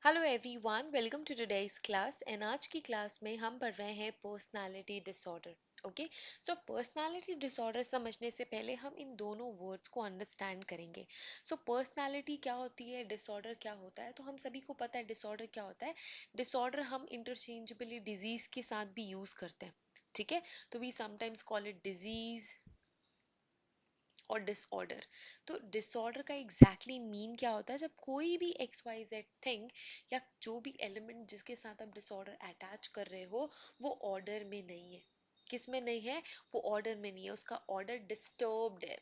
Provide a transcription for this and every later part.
Hello everyone, welcome to today's class. And आज की class में हम पढ़ रहे हैं personality disorder. Okay, so personality disorder समझने से पहले हम इन दोनों वर्ड्स को अंडरस्टैंड करेंगे। सो पर्सनालिटी क्या होती है, डिसऑर्डर क्या होता है, तो हम सभी को पता है डिसऑर्डर क्या होता है। डिसऑर्डर हम इंटरचेंजेबली डिजीज के साथ भी यूज करते हैं, ठीक है। तो we sometimes call it disease और डिसऑर्डर। तो डिसऑर्डर का एग्जैक्टली मीन क्या होता है, जब कोई भी एक्स वाई जेड थिंग या जो भी एलिमेंट जिसके साथ आप डिसऑर्डर अटैच कर रहे हो वो ऑर्डर में नहीं है। किस में नहीं है? वो ऑर्डर में नहीं है, उसका ऑर्डर डिस्टर्ब्ड है।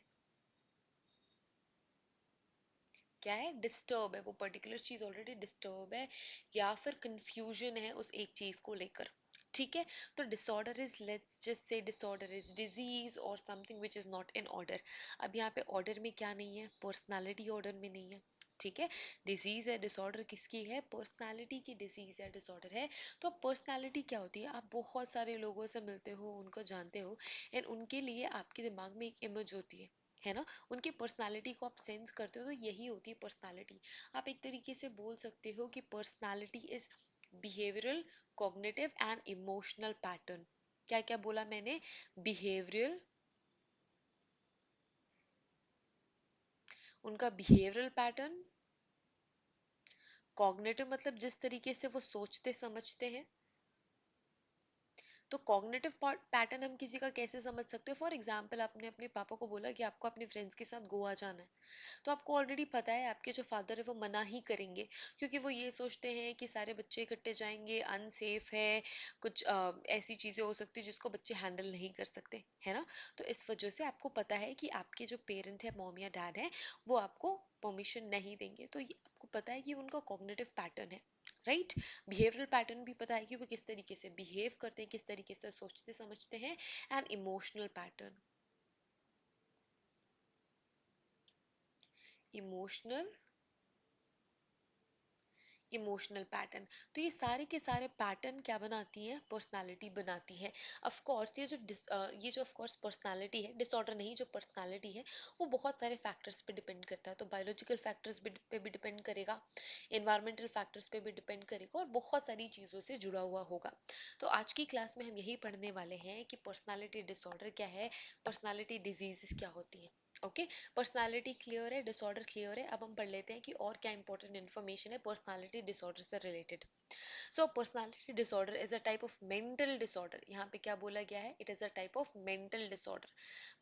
क्या है? डिस्टर्ब है, वो पर्टिकुलर चीज ऑलरेडी डिस्टर्ब है या फिर कंफ्यूजन है उस एक चीज को लेकर। ठीक है। तो disorder is, let's just say disorder is disease और something which is not in order. अब यहाँ पे ऑर्डर में क्या नहीं है? पर्सनालिटी ऑर्डर में नहीं है। ठीक है। डिजीज है, डिसऑर्डर किसकी है? पर्सनालिटी की डिजीज है, डिसऑर्डर है। तो पर्सनालिटी क्या होती है? आप बहुत सारे लोगों से मिलते हो, उनको जानते हो, एंड उनके लिए आपके दिमाग में एक इमेज होती है ना। उनकी पर्सनालिटी को आप सेंस करते हो, तो यही होती है पर्सनालिटी। आप एक तरीके से बोल सकते हो कि personality is behavioural, cognitive and emotional pattern. क्या क्या बोला मैंने? बिहेवियरल, उनका बिहेवियरल पैटर्न। कॉग्निटिव मतलब जिस तरीके से वो सोचते समझते हैं। तो कॉग्निटिव पैटर्न हम किसी का कैसे समझ सकते हो? फॉर एग्जाम्पल, आपने अपने पापा को बोला कि आपको अपने फ्रेंड्स के साथ गोवा जाना है, तो आपको ऑलरेडी पता है आपके जो फादर है वो मना ही करेंगे, क्योंकि वो ये सोचते हैं कि सारे बच्चे इकट्ठे जाएंगे, अनसेफ है, कुछ ऐसी चीजें हो सकती है जिसको बच्चे हैंडल नहीं कर सकते, है ना। तो इस वजह से आपको पता है कि आपके जो पेरेंट है, मॉम या डैड है, वो आपको परमिशन नहीं देंगे। तो ये आपको पता है कि उनका कॉग्निटिव पैटर्न है, राइट। बिहेवियरल पैटर्न भी पता है कि वो किस तरीके से बिहेव करते हैं, किस तरीके से सोचते समझते हैं। And emotional pattern, emotional emotional pattern. तो ये सारे के सारे पैटर्न क्या बनाती है? पर्सनालिटी बनाती है। ऑफ कोर्स ये जो ऑफ कोर्स पर्सनालिटी है, डिसऑर्डर नहीं, जो पर्सनालिटी है वो बहुत सारे फैक्टर्स पे डिपेंड करता है। तो बायोलॉजिकल फैक्टर्स पे भी डिपेंड करेगा, इन्वायरमेंटल फैक्टर्स पे भी डिपेंड करेगा, और बहुत सारी चीज़ों से जुड़ा हुआ होगा। तो आज की क्लास में हम यही पढ़ने वाले हैं कि पर्सनालिटी डिसऑर्डर क्या है, पर्सनालिटी डिजीजेस क्या होती है। ओके, पर्सनालिटी क्लियर है, डिसऑर्डर क्लियर है। अब हम पढ़ लेते हैं कि और क्या इंपॉर्टेंट इन्फॉर्मेशन है पर्सनालिटी डिसऑर्डर से related. So personality disorder is a type of mental disorder. यहाँ पे क्या बोला गया है? It is a type of mental disorder.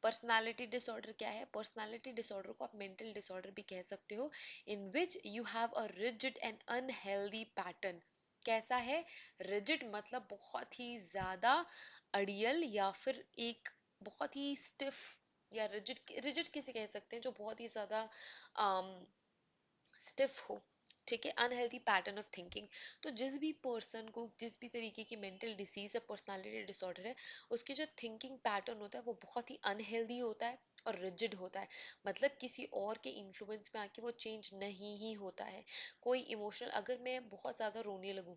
Personality disorder क्या है? पर्सनालिटी डिसऑर्डर को आप मेंटल डिसऑर्डर भी कह सकते हो, in which you have a rigid and unhealthy pattern. कैसा है? रिजिड मतलब बहुत ही ज्यादा अड़ियल, या फिर एक बहुत ही स्टिफ, या रिजिड, रिजिड किसे कह सकते हैं जो बहुत ही ज्यादा स्टिफ हो। ठीक है, अनहेल्दी पैटर्न ऑफ थिंकिंग। तो जिस भी पर्सन को जिस भी तरीके की मेंटल डिसीज या पर्सनालिटी डिसऑर्डर है, उसके जो थिंकिंग पैटर्न होता है वो बहुत ही अनहेल्दी होता है और रिजिड होता है। मतलब किसी और के इन्फ्लुएंस में आके वो चेंज नहीं ही होता है। कोई इमोशनल, अगर मैं बहुत ज्यादा रोने लगूं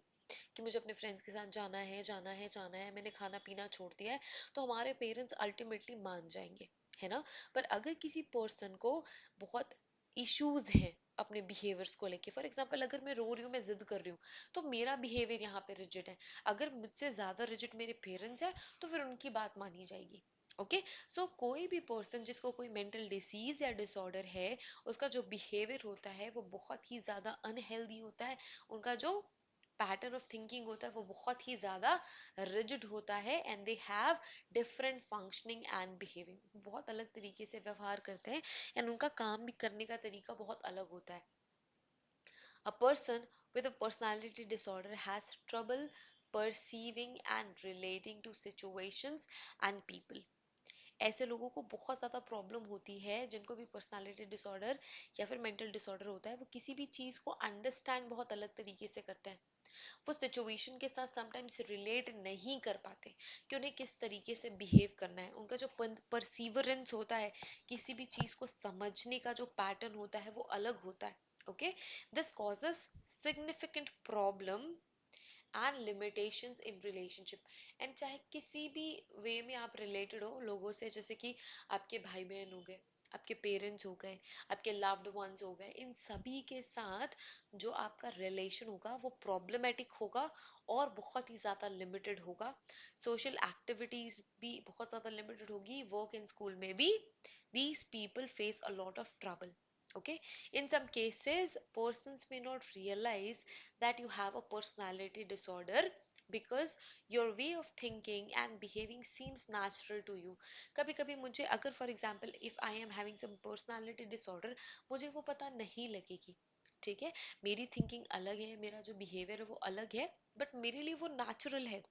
कि मुझे अपने फ्रेंड्स के साथ जाना है, जाना है, जाना है, मैंने खाना पीना छोड़ दिया है, तो हमारे पेरेंट्स अल्टीमेटली मान जाएंगे, है ना। पर अगर किसी पर्सन को बहुत इश्यूज हैं अपने बिहेवियर्स को लेके, फॉर एग्जाम्पल अगर मैं रो रही हूँ, मैं जिद कर रही हूँ, तो मेरा बिहेवियर यहाँ पे रिजिड है। अगर मुझसे ज्यादा रिजिड मेरे पेरेंट्स है, तो फिर उनकी बात मानी जाएगी। ओके, सो कोई भी पर्सन जिसको कोई मेंटल डिसीज या डिसऑर्डर है, उसका जो बिहेवियर होता है वो बहुत ही ज्यादा अनहेल्दी होता है। उनका जो पैटर्न ऑफ थिंकिंग होता है वो बहुत ही ज्यादा रिजिड होता है, and they have different functioning and behaving. बहुत अलग तरीके से व्यवहार करते हैं, एंड उनका काम भी करने का तरीका बहुत अलग होता है। A person with a personality disorder has trouble perceiving and relating to situations and people. ऐसे लोगों को बहुत ज़्यादा प्रॉब्लम होती है, जिनको भी पर्सनालिटी डिसऑर्डर या फिर मेंटल डिसऑर्डर होता है, वो किसी भी चीज़ को अंडरस्टैंड बहुत अलग तरीके से करते हैं। वो सिचुएशन के साथ समटाइम्स रिलेट नहीं कर पाते कि उन्हें किस तरीके से बिहेव करना है। उनका जो परसीवरेंस होता है, किसी भी चीज़ को समझने का जो पैटर्न होता है वो अलग होता है। Okay, this causes significant problem and limitations in relationship. And चाहे किसी भी वे में आप रिलेटेड हो लोगों से, जैसे कि आपके भाई बहन हो गए, आपके पेरेंट्स हो गए, आपके लव्ड वंस हो गए, इन सभी के साथ जो आपका रिलेशन होगा वो प्रॉब्लमेटिक होगा और बहुत ही ज़्यादा लिमिटेड होगा। सोशल एक्टिविटीज भी बहुत ज़्यादा लिमिटेड होगी, वर्क इन स्कूल में भी these people face a lot of trouble. Okay, in some cases persons may not realize that you have a personality disorder because your way of thinking and behaving seems natural to you. कभी कभी मुझे अगर for example if I am having some personality disorder, मुझे वो पता नहीं लगेगी, ठीक है, मेरी थिंकिंग अलग है, मेरा जो बिहेवियर है वो अलग है, बट मेरे लिए वो नेचुरल है,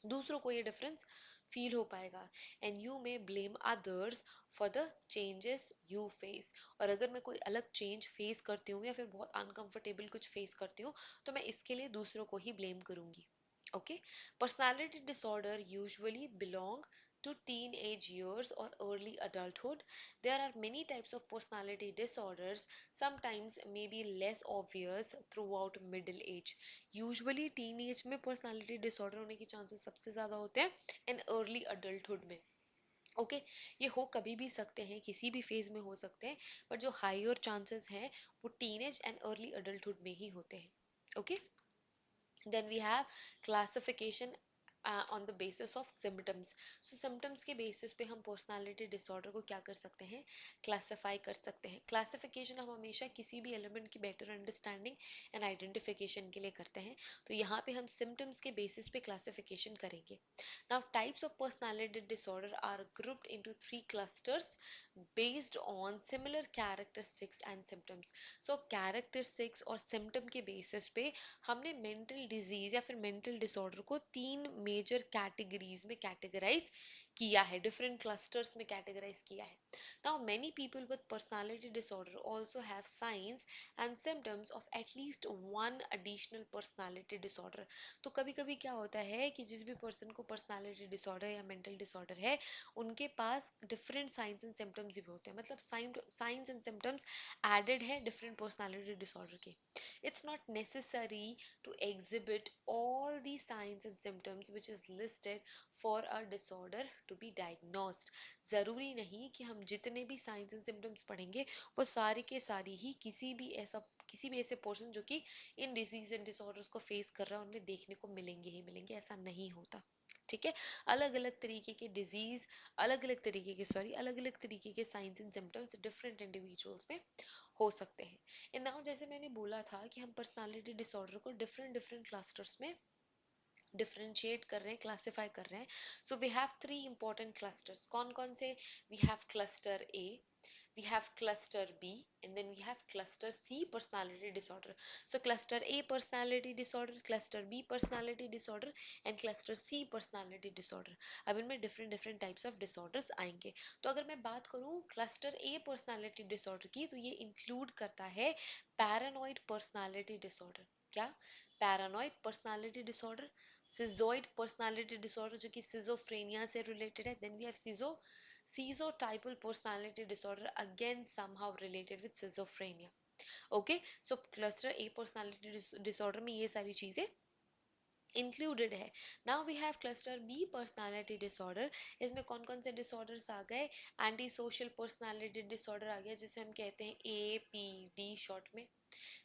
दूसरों को ये डिफरेंस फील हो पाएगा। And you may blame others for the changes you face, और अगर मैं कोई अलग चेंज फेस करती हूँ या फिर बहुत अनकंफर्टेबल कुछ फेस करती हूँ तो मैं इसके लिए दूसरों को ही ब्लेम करूंगी। Okay, personality disorder usually belong to teenage years or early adulthood. There are many types of personality disorders, sometimes may be less obvious throughout middle age. Usually teenage में personality disorder होने की chances सबसे ज़्यादा होते हैं and early adulthood में। Okay okay, ये हो कभी भी सकते हैं, किसी भी फेज में हो सकते हैं, बट जो हायर चांसेस हैं वो टीनेज एंड अर्ली अडल्टहुड में ही होते हैं। Okay okay? Then we have classification on the basis of symptoms. So symptoms के basis पे हम personality disorder को क्या कर सकते हैं, classify कर सकते हैं। classification हम हमेशा किसी भी element की better understanding and identification के लिए करते हैं, तो यहाँ पे हम symptoms के basis पे classification करेंगे। Now types of personality disorder are grouped into three clusters based on similar characteristics and symptoms. So characteristics और symptom के basis पे हमने मेंटल डिजीज या फिर मेंटल डिसऑर्डर को तीन मेजर कैटेगरीज में कैटेगराइज किया है, डिफरेंट क्लस्टर्स में कैटेगराइज किया है। Now many people with personality disorder also have science and symptoms of at least one additional personality disorder. तो कभी कभी क्या होता है कि जिस भी पर्सन को पर्सनालिटी डिसऑर्डर या मेंटल डिसऑर्डर है उनके पास डिफरेंट साइंस एंड सिम्टम्स भी होते हैं, मतलब साइंस एंड सिम्टम्स एडेड है डिफरेंट पर्सनालिटी डिसऑर्डर के। It's not necessary to exhibit all the signs and symptoms which is listed for a disorder to be diagnosed. जरूरी नहीं कि हम जितने भी signs and symptoms पढ़ेंगे वो सारी के सारी ही किसी भी ऐसे पर्सन जो कि इन डिजीज एंड डिसऑर्डर्स को फेस कर रहा है उनमें देखने को मिलेंगे ही मिलेंगे, ऐसा नहीं होता। ठीक है, अलग अलग तरीके के डिजीज, अलग अलग तरीके के science and symptoms different individuals में हो सकते हैं। एंड नाउ जैसे मैंने बोला था कि हम पर्सनालिटी डिसऑर्डर को डिफरेंट डिफरेंट क्लस्टर्स में डिफरेंशिएट कर रहे हैं, क्लासिफाई कर रहे हैं। So we have three important clusters, कौन कौन से? We have cluster A, we have cluster B, and then we have cluster C personality disorder. So cluster A personality disorder, cluster B personality disorder and cluster C personality disorder. अब इनमें different different types of disorders आएंगे। तो अगर मैं बात करूँ cluster A personality disorder की, तो ये include करता है paranoid personality disorder। क्या? paranoid personality disorder, schizoid personality disorder जो कि schizophrenia से related है, then we have schizotypal personality disorder, again somehow related with schizophrenia. Okay, so cluster A personality disorder में ये सारी चीजें इंक्लूडेड है। Now we have cluster B personality disorder. इसमें कौन कौन से डिसऑर्डर्स आ गए? एंटी सोशल पर्सनालिटी डिसऑर्डर आ गया जिसे हम कहते हैं APD शॉर्ट में।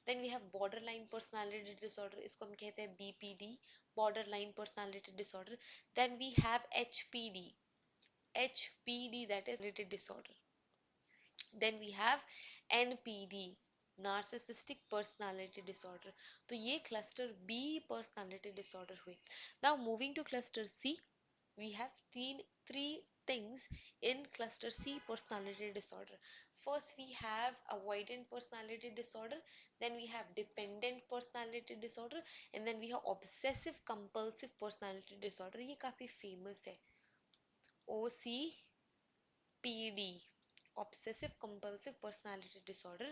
Then we have borderline personality disorder, इसको हम कहते हैं BPD, borderline personality disorder. Then we have HPD, that is related disorder. Then we have NPD, narcissistic personality disorder. तो ये cluster B personality disorder हुए। Now moving to cluster C, we have three things in cluster C personality disorder. First we have avoidant personality disorder, then we have dependent personality disorder, and then we have obsessive compulsive personality disorder. ये काफी famous है, OCPD, obsessive compulsive personality disorder,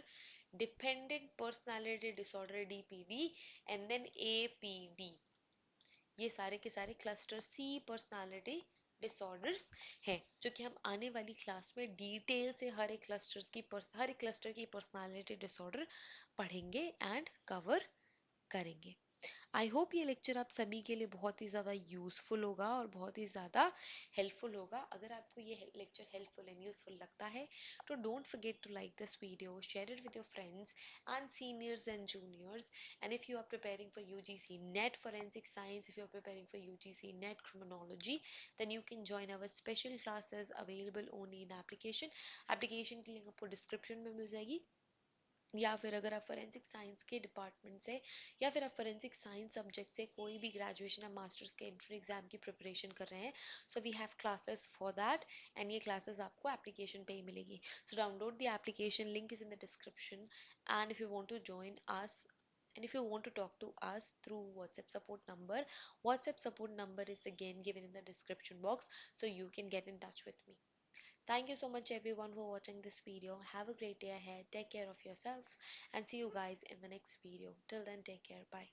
dependent personality disorder DPD, and then APD। ये सारे के सारे cluster सी personality disorders हैं जो कि हम आने वाली क्लास में डिटेल से हर एक क्लस्टर की पर्सनालिटी डिसऑर्डर पढ़ेंगे एंड कवर करेंगे। आई होप ये लेक्चर आप सभी के लिए बहुत ही ज़्यादा यूज़फुल होगा और बहुत ही ज़्यादा हेल्पफुल होगा। अगर आपको ये लेक्चर हेल्पफुल एंड यूज़फुल लगता है तो don't forget to like this video, share it with your friends and seniors and juniors. And if you are preparing for UGC NET Forensic Science, if you are preparing for UGC NET Criminology, then you can join our special classes available only in application. Application की link आपको description में मिल जाएगी। या फिर अगर आप forensic science के department से या फिर आप फोरेंसिक साइंस सब्जेक्ट से कोई भी ग्रेजुएशन या मास्टर्स के एंट्री एग्जाम की प्रिपरेशन कर रहे हैं, so we have classes for that and ये क्लासेस आपको एप्लीकेशन पे ही मिलेगी। So download the application, link is in the description. And if you want to join us and if you want to talk to us through WhatsApp support number is again given in the description box, so you can get in touch with me. Thank you so much everyone for watching this video. Have a great day ahead. Take care of yourselves and see you guys in the next video. Till then, take care. Bye.